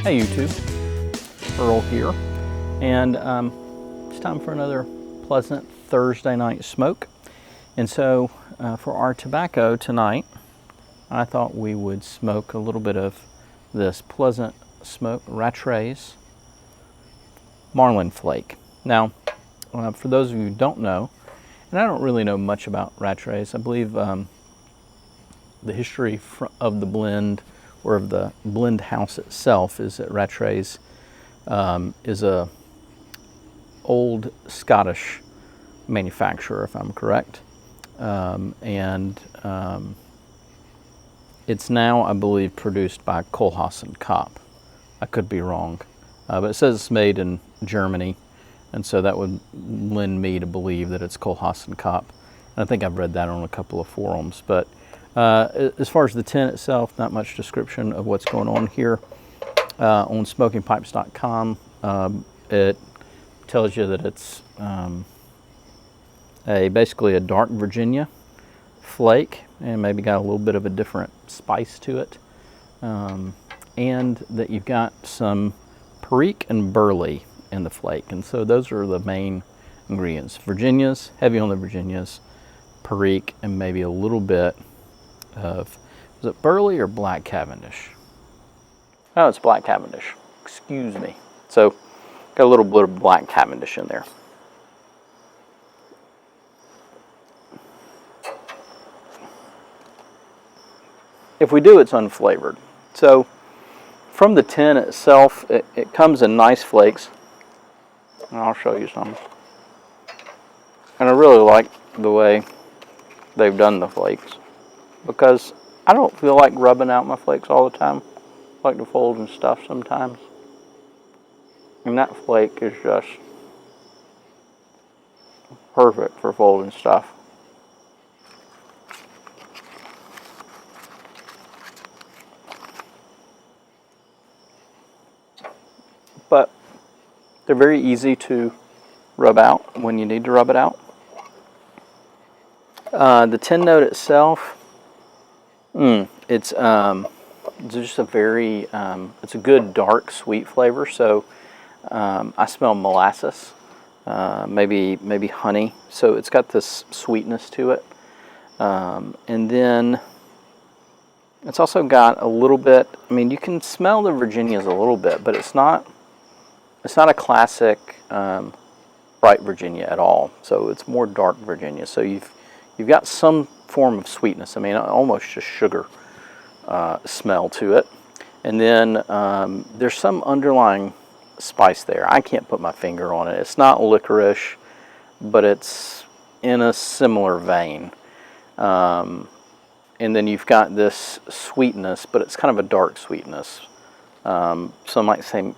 Hey YouTube, Earl here, and it's time for another pleasant Thursday night smoke. And so for our tobacco tonight, I thought we would smoke a little bit of this pleasant smoke, Rattray's Marlin Flake. Now, for those of you who don't know, and I don't really know much about Rattray's, I believe the history of the blend, or of the blend house itself, is that Rattray's is a old Scottish manufacturer, if I'm correct, it's now, I believe, produced by Kohlhaas and Kopp. I could be wrong, but it says it's made in Germany, and so that would lend me to believe that it's Kohlhaas and Kopp. And I think I've read that on a couple of forums, but as far as the tin itself, not much description of what's going on here. On smokingpipes.com, it tells you that it's basically a dark Virginia flake, and maybe got a little bit of a different spice to it, and that you've got some perique and burley in the flake. And so those are the main ingredients. Virginias, heavy on the Virginias, perique, and maybe a little bit of, is it burley or black cavendish? Oh, it's black cavendish, excuse me. So got a little bit of black cavendish in there. If we do, it's unflavored. So from the tin itself, it comes in nice flakes. And I'll show you some. And I really like the way they've done the flakes, because I don't feel like rubbing out my flakes all the time. I like to fold and stuff sometimes. And that flake is just perfect for folding stuff. But they're very easy to rub out when you need to rub it out. The tin note itself, it's just a very, it's a good dark sweet flavor. So I smell molasses, maybe honey. So it's got this sweetness to it, and then it's also got a little bit. I mean, you can smell the Virginias a little bit, but it's not a classic bright Virginia at all. So it's more dark Virginia. So you've got some form of sweetness. I mean, almost just sugar smell to it. And then there's some underlying spice there. I can't put my finger on it. It's not licorice, but it's in a similar vein. And then you've got this sweetness, but it's kind of a dark sweetness. Some might say,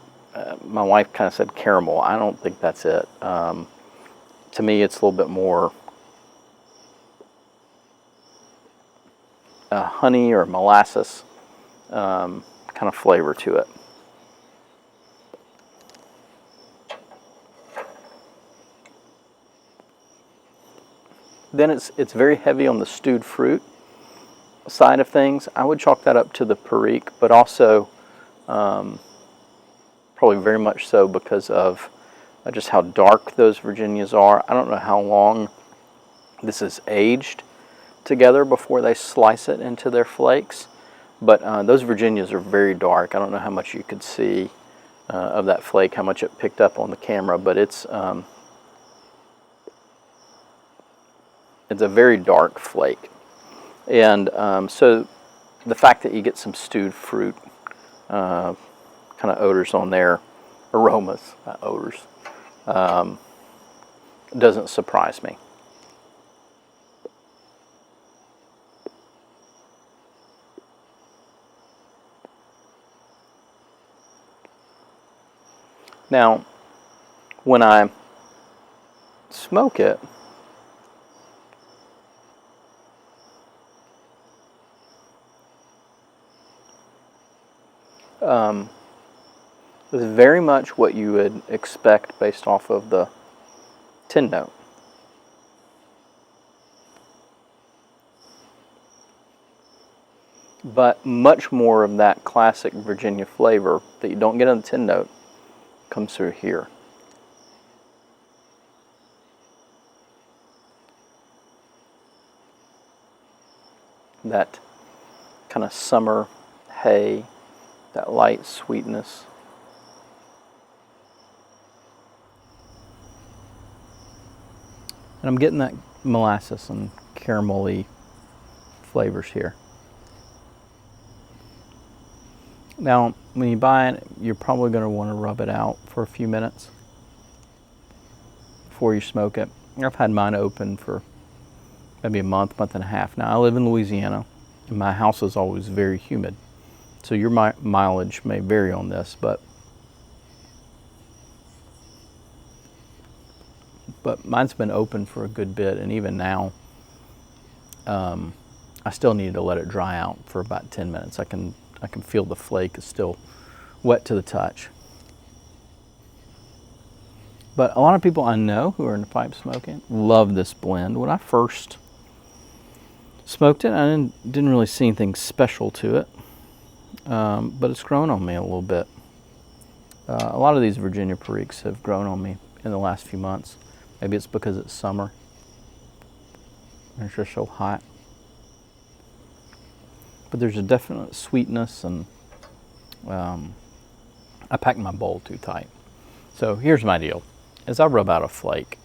my wife kind of said caramel. I don't think that's it. To me, it's a little bit more honey or molasses kind of flavor to it. Then it's very heavy on the stewed fruit side of things. I would chalk that up to the perique, but also probably very much so because of just how dark those Virginias are. I don't know how long this is aged together before they slice it into their flakes, but those Virginias are very dark. I don't know how much you could see of that flake, how much it picked up on the camera, but it's a very dark flake. And so the fact that you get some stewed fruit kind of odors on there, aromas, not odors, doesn't surprise me. Now, when I smoke it, it's very much what you would expect based off of the tin note. But much more of that classic Virginia flavor that you don't get on the tin note comes through here. That kind of summer hay, that light sweetness. And I'm getting that molasses and caramelly flavors here. Now, when you buy it, you're probably going to want to rub it out for a few minutes before you smoke it. I've had mine open for maybe a month, month and a half. Now, I live in Louisiana, and my house is always very humid. So your mileage may vary on this, but mine's been open for a good bit, and even now, I still need to let it dry out for about 10 minutes. I can feel the flake is still wet to the touch. But a lot of people I know who are into pipe smoking love this blend. When I first smoked it, I didn't really see anything special to it, but it's grown on me a little bit. A lot of these Virginia periques have grown on me in the last few months. Maybe it's because it's summer and it's just so hot. But there's a definite sweetness, and I packed my bowl too tight. So here's my deal, is I rub out a flake.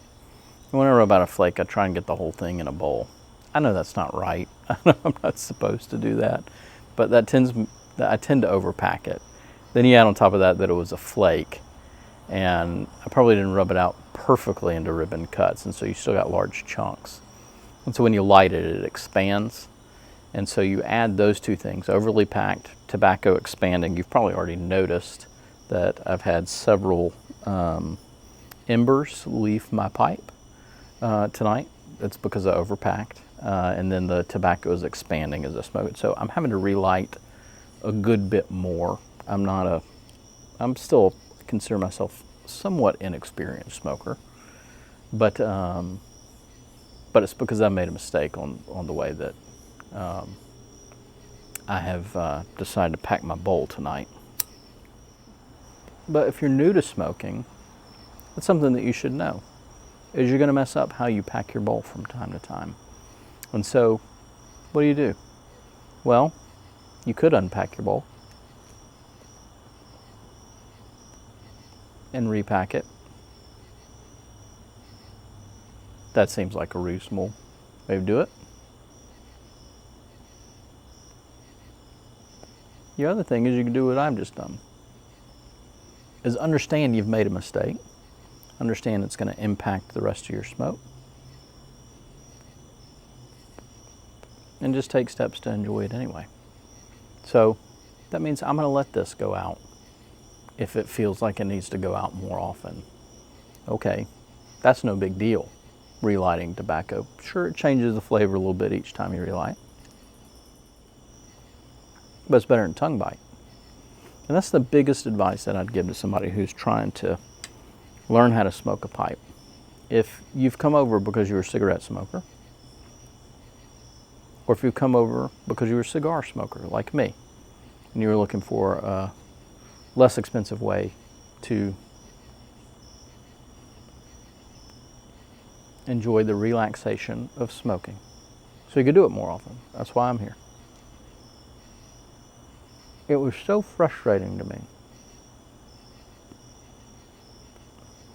And when I rub out a flake, I try and get the whole thing in a bowl. I know that's not right. I know I'm not supposed to do that, but I tend to overpack it. Then you add on top of that it was a flake, and I probably didn't rub it out perfectly into ribbon cuts, and so you still got large chunks. And so when you light it, it expands. And so you add those two things, overly packed, tobacco expanding. You've probably already noticed that I've had several embers leave my pipe tonight. It's because I overpacked. And then the tobacco is expanding as I smoke it. So I'm having to relight a good bit more. I'm still consider myself somewhat inexperienced smoker, but it's because I made a mistake on the way that I have decided to pack my bowl tonight. But if you're new to smoking, that's something that you should know, is you're going to mess up how you pack your bowl from time to time. And so, what do? Well, you could unpack your bowl and repack it. That seems like a reasonable way to do it. The other thing is you can do what I've just done, is understand you've made a mistake, understand it's going to impact the rest of your smoke, and just take steps to enjoy it anyway. So that means I'm going to let this go out if it feels like it needs to go out more often. Okay, that's no big deal, relighting tobacco. Sure, it changes the flavor a little bit each time you relight, but it's better than tongue bite. And that's the biggest advice that I'd give to somebody who's trying to learn how to smoke a pipe. If you've come over because you're a cigarette smoker, or if you've come over because you're a cigar smoker like me, and you're looking for a less expensive way to enjoy the relaxation of smoking, so you can do it more often. That's why I'm here. It was so frustrating to me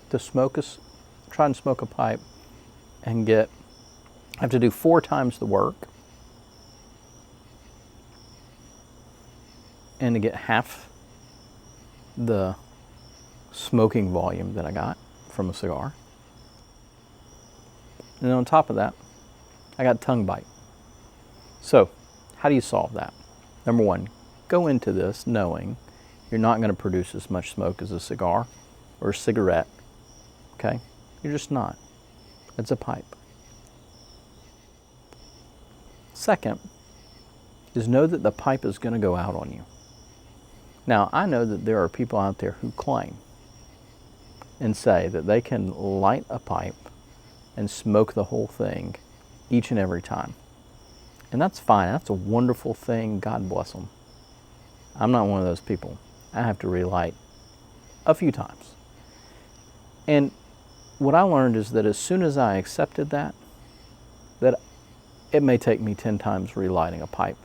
to try and smoke a pipe and have to do 4 times the work and to get half the smoking volume that I got from a cigar. And on top of that, I got tongue bite. So, how do you solve that? Number one, go into this knowing you're not going to produce as much smoke as a cigar or a cigarette, okay? You're just not. It's a pipe. Second is know that the pipe is going to go out on you. Now, I know that there are people out there who claim and say that they can light a pipe and smoke the whole thing each and every time. And that's fine. That's a wonderful thing. God bless them. I'm not one of those people. I have to relight a few times. And what I learned is that as soon as I accepted that it may take me 10 times relighting a pipe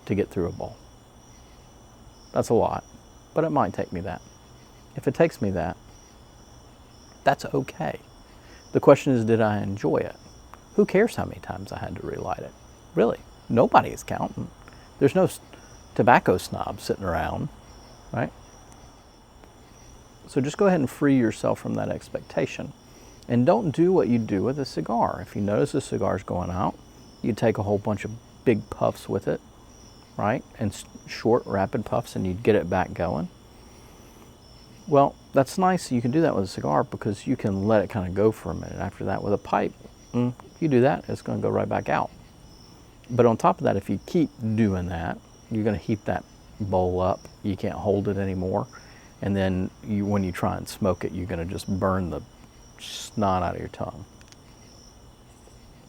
to get through a bowl. That's a lot, but it might take me that. If it takes me that, that's okay. The question is, did I enjoy it? Who cares how many times I had to relight it? Really, nobody is counting. There's no tobacco snob sitting around, right? So just go ahead and free yourself from that expectation. And don't do what you do with a cigar. If you notice the cigar's going out, you take a whole bunch of big puffs with it, right? And short, rapid puffs, and you'd get it back going. Well, that's nice. You can do that with a cigar because you can let it kind of go for a minute. After that, with a pipe, if you do that, it's going to go right back out. But on top of that, if you keep doing that, you're going to heat that bowl up. You can't hold it anymore. And then when you try and smoke it, you're going to just burn the snot out of your tongue.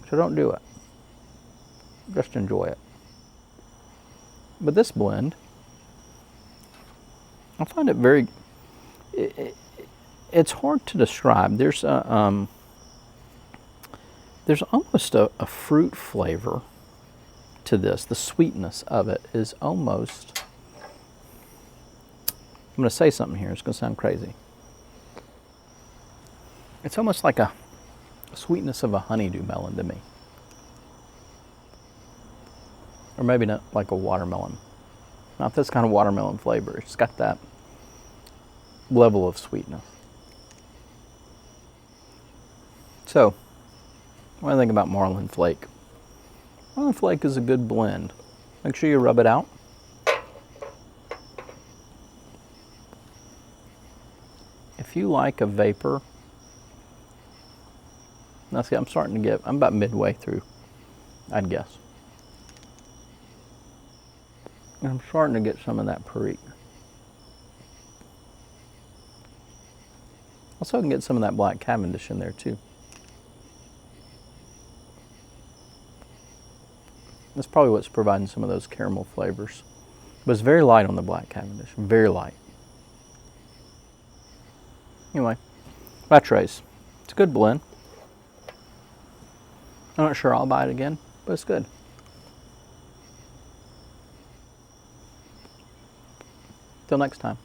So don't do it. Just enjoy it. But this blend, I find it very, it's hard to describe. There's almost a fruit flavor to this. The sweetness of it is almost, I'm going to say something here, it's going to sound crazy. It's almost like a sweetness of a honeydew melon to me. Or maybe not like a watermelon. Not this kind of watermelon flavor. It's got that level of sweetness. So, what do I think about Marlin Flake? Marlin Flake is a good blend. Make sure you rub it out. If you like a VaPer, now see, I'm about midway through, I'd guess. And I'm starting to get some of that perique. Also, I can get some of that black cavendish in there too. That's probably what's providing some of those caramel flavors. But it's very light on the black cavendish, very light. Anyway, Rattrays. It's a good blend. I'm not sure I'll buy it again, but it's good. Till next time.